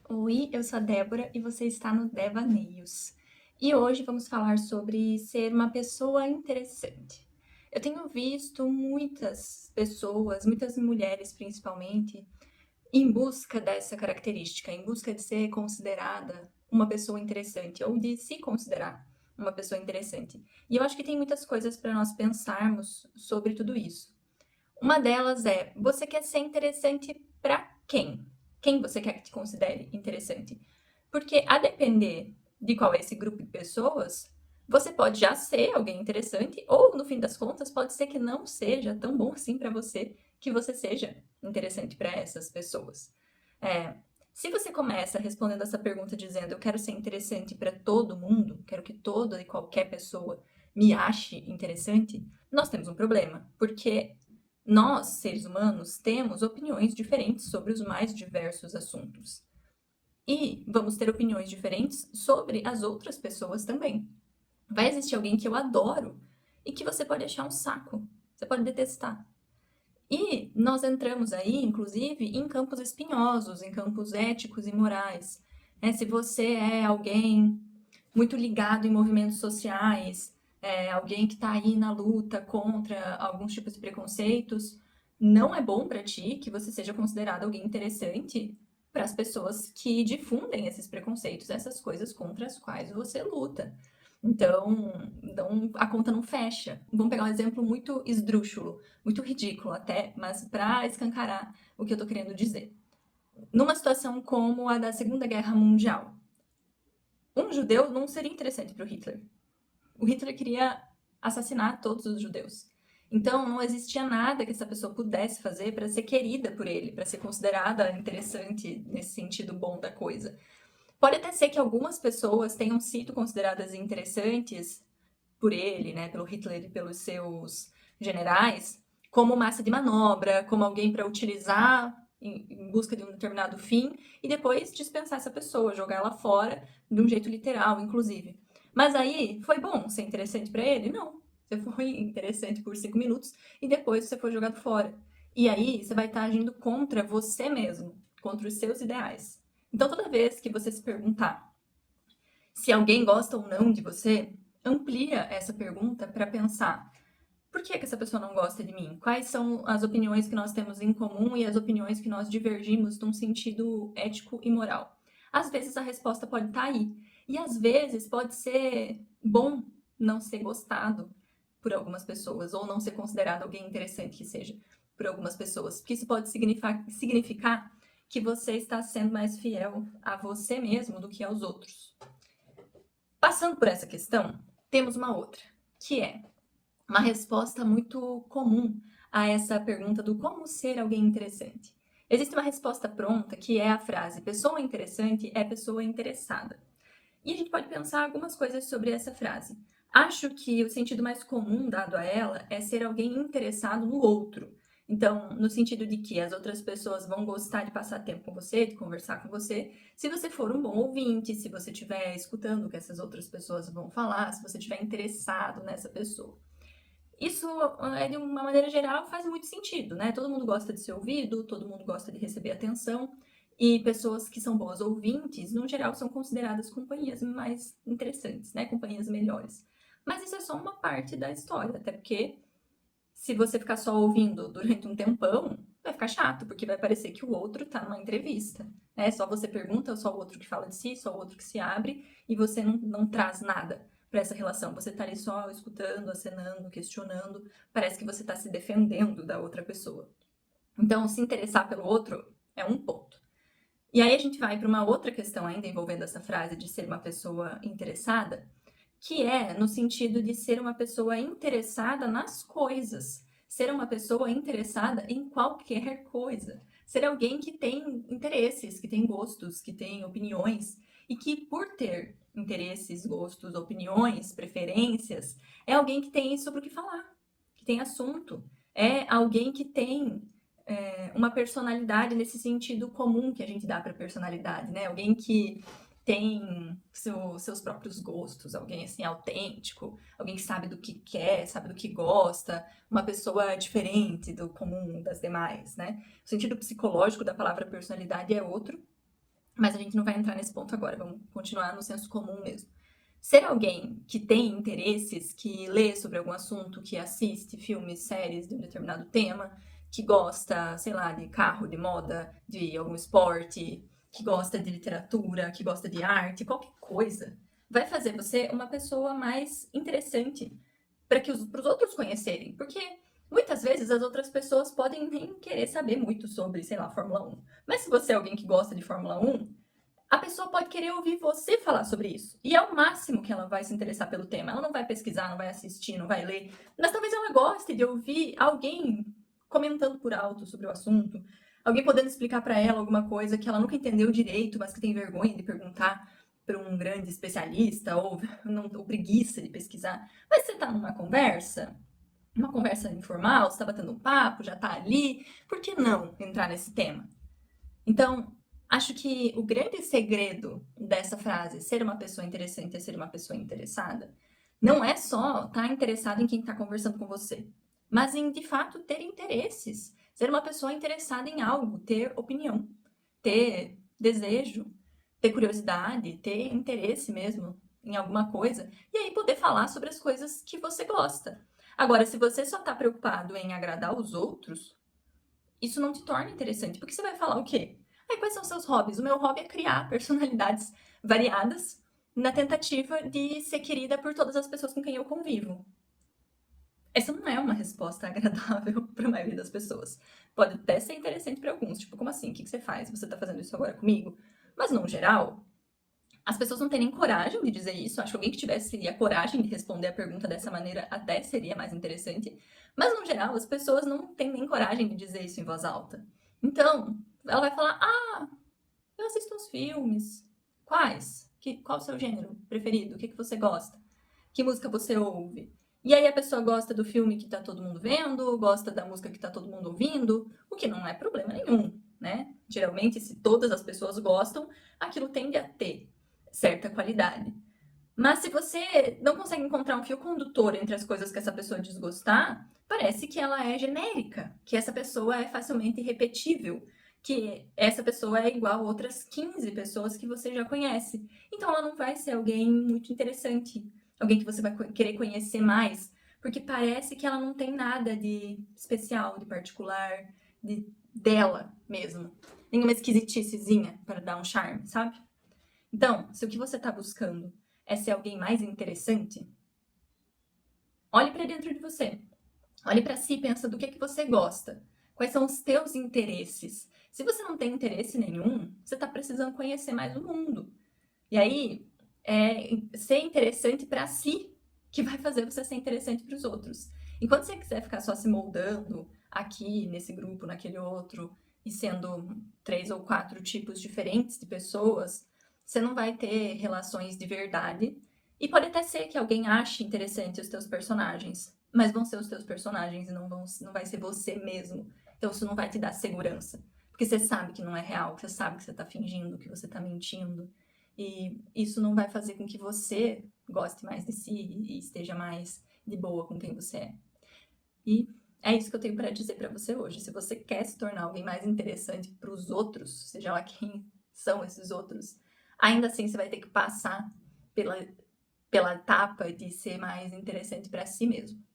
Oi, eu sou a Débora e você está no Devaneios. E hoje vamos falar sobre ser uma pessoa interessante. Eu tenho visto muitas pessoas, muitas mulheres principalmente, em busca dessa característica, em busca de ser considerada uma pessoa interessante ou de se considerar uma pessoa interessante. E eu acho que tem muitas coisas para nós pensarmos sobre tudo isso. Uma delas é: você quer ser interessante para quem? Quem você quer que te considere interessante? Porque a depender de qual é esse grupo de pessoas, você pode já ser alguém interessante, ou no fim das contas, pode ser que não seja tão bom assim para você que você seja interessante para essas pessoas. É, se você começa respondendo essa pergunta dizendo eu quero ser interessante para todo mundo, quero que toda e qualquer pessoa me ache interessante, nós temos um problema, porque nós, seres humanos, temos opiniões diferentes sobre os mais diversos assuntos. E vamos ter opiniões diferentes sobre as outras pessoas também. Vai existir alguém que eu adoro e que você pode achar um saco, você pode detestar. E nós entramos aí, inclusive, em campos espinhosos, em campos éticos e morais. Se você é alguém muito ligado em movimentos sociais, alguém que está aí na luta contra alguns tipos de preconceitos, não é bom para ti que você seja considerado alguém interessante para as pessoas que difundem esses preconceitos, essas coisas contra as quais você luta. Então a conta não fecha. Vamos pegar um exemplo muito esdrúxulo, muito ridículo até, mas para escancarar o que eu estou querendo dizer. Numa situação como a da Segunda Guerra Mundial, um judeu não seria interessante para o Hitler. O Hitler queria assassinar todos os judeus. Então, não existia nada que essa pessoa pudesse fazer para ser querida por ele, para ser considerada interessante nesse sentido bom da coisa. Pode até ser que algumas pessoas tenham sido consideradas interessantes por ele, né, pelo Hitler e pelos seus generais, como massa de manobra, como alguém para utilizar em busca de um determinado fim e depois dispensar essa pessoa, jogar ela fora, de um jeito literal, inclusive. Mas aí, foi bom ser interessante para ele? Não. Você foi interessante por 5 minutos e depois você foi jogado fora. E aí, você vai estar agindo contra você mesmo, contra os seus ideais. Então, toda vez que você se perguntar se alguém gosta ou não de você, amplia essa pergunta para pensar: por que essa pessoa não gosta de mim? Quais são as opiniões que nós temos em comum e as opiniões que nós divergimos num sentido ético e moral? Às vezes a resposta pode estar aí. E às vezes pode ser bom não ser gostado por algumas pessoas, ou não ser considerado alguém interessante que seja por algumas pessoas. Porque isso pode significar que você está sendo mais fiel a você mesmo do que aos outros. Passando por essa questão, temos uma outra, que é uma resposta muito comum a essa pergunta do como ser alguém interessante. Existe uma resposta pronta que é a frase: pessoa interessante é pessoa interessada. E a gente pode pensar algumas coisas sobre essa frase. Acho que o sentido mais comum dado a ela é ser alguém interessado no outro. Então, no sentido de que as outras pessoas vão gostar de passar tempo com você, de conversar com você, se você for um bom ouvinte, se você estiver escutando o que essas outras pessoas vão falar, se você estiver interessado nessa pessoa. Isso, de uma maneira geral, faz muito sentido, né? Todo mundo gosta de ser ouvido, todo mundo gosta de receber atenção, e pessoas que são boas ouvintes, no geral, são consideradas companhias mais interessantes, né? Companhias melhores. Mas isso é só uma parte da história, até porque se você ficar só ouvindo durante um tempão, vai ficar chato, porque vai parecer que o outro tá numa entrevista, né? Só você pergunta, só o outro que fala de si, só o outro que se abre, e você não traz nada para essa relação. Você tá ali só escutando, acenando, questionando, parece que você tá se defendendo da outra pessoa. Então, se interessar pelo outro é um ponto. E aí a gente vai para uma outra questão ainda envolvendo essa frase de ser uma pessoa interessada, que é no sentido de ser uma pessoa interessada nas coisas, ser uma pessoa interessada em qualquer coisa, ser alguém que tem interesses, que tem gostos, que tem opiniões e que por ter interesses, gostos, opiniões, preferências, é alguém que tem sobre o que falar, que tem assunto, é alguém que tem uma personalidade nesse sentido comum que a gente dá para personalidade, né? Alguém que tem seus próprios gostos, alguém assim autêntico, alguém que sabe do que quer, sabe do que gosta, uma pessoa diferente do comum das demais, né? O sentido psicológico da palavra personalidade é outro, Mas a gente não vai entrar nesse ponto agora, vamos continuar no senso comum mesmo. Ser alguém que tem interesses, que lê sobre algum assunto, que assiste filmes, séries de um determinado tema, que gosta, sei lá, de carro, de moda, de algum esporte, que gosta de literatura, que gosta de arte, qualquer coisa, vai fazer você uma pessoa mais interessante para que os outros conhecerem. Porque muitas vezes as outras pessoas podem nem querer saber muito sobre, sei lá, Fórmula 1. Mas se você é alguém que gosta de Fórmula 1, a pessoa pode querer ouvir você falar sobre isso. E é o máximo que ela vai se interessar pelo tema. Ela não vai pesquisar, não vai assistir, não vai ler. Mas talvez ela goste de ouvir alguém comentando por alto sobre o assunto. Alguém podendo explicar para ela alguma coisa que ela nunca entendeu direito, mas que tem vergonha de perguntar para um grande especialista ou, não, ou preguiça de pesquisar. Mas você está numa conversa, uma conversa informal, você está batendo um papo, já está ali, por que não entrar nesse tema? Então, acho que o grande segredo dessa frase, ser uma pessoa interessante é ser uma pessoa interessada, não é só estar interessado em quem está conversando com você, mas em, de fato, ter interesses. Ser uma pessoa interessada em algo, ter opinião, ter desejo, ter curiosidade, ter interesse mesmo em alguma coisa, e aí poder falar sobre as coisas que você gosta. Agora, se você só está preocupado em agradar os outros, isso não te torna interessante, porque você vai falar o quê? Aí, quais são os seus hobbies? O meu hobby é criar personalidades variadas na tentativa de ser querida por todas as pessoas com quem eu convivo. Essa não é uma resposta agradável para a maioria das pessoas. Pode até ser interessante para alguns, tipo, como assim? O que você faz? Você tá fazendo isso agora comigo? Mas, no geral, as pessoas não têm nem coragem de dizer isso. Acho que alguém que tivesse a coragem de responder a pergunta dessa maneira até seria mais interessante. Mas, no geral, as pessoas não têm nem coragem de dizer isso em voz alta. Então, ela vai falar: Ah, eu assisto uns filmes. Quais? Qual o seu gênero preferido? O que você gosta? Que música você ouve? E aí a pessoa gosta do filme que tá todo mundo vendo, gosta da música que tá todo mundo ouvindo, o que não é problema nenhum, né? Geralmente, se todas as pessoas gostam, aquilo tende a ter certa qualidade. Mas se você não consegue encontrar um fio condutor entre as coisas que essa pessoa desgostar, parece que ela é genérica, que essa pessoa é facilmente repetível, que essa pessoa é igual a outras 15 pessoas que você já conhece. Então ela não vai ser alguém muito interessante, alguém que você vai querer conhecer mais, porque parece que ela não tem nada de especial, de particular, dela mesmo. Nenhuma esquisiticezinha para dar um charme, sabe? Então, se o que você está buscando é ser alguém mais interessante, olhe para dentro de você. Olhe para si e pensa do que você gosta. Quais são os teus interesses? Se você não tem interesse nenhum, você está precisando conhecer mais o mundo. E aí, é ser interessante para si que vai fazer você ser interessante para os outros. Enquanto você quiser ficar só se moldando aqui, nesse grupo, naquele outro, e sendo 3 ou 4 tipos diferentes de pessoas, você não vai ter relações de verdade. E pode até ser que alguém ache interessante os teus personagens, mas vão ser os teus personagens e não vai ser você mesmo. Então isso não vai te dar segurança. Porque você sabe que não é real, você sabe que você tá fingindo, que você tá mentindo. E isso não vai fazer com que você goste mais de si e esteja mais de boa com quem você é. E é isso que eu tenho para dizer para você hoje. Se você quer se tornar alguém mais interessante para os outros, seja lá quem são esses outros, ainda assim você vai ter que passar pela etapa de ser mais interessante para si mesmo.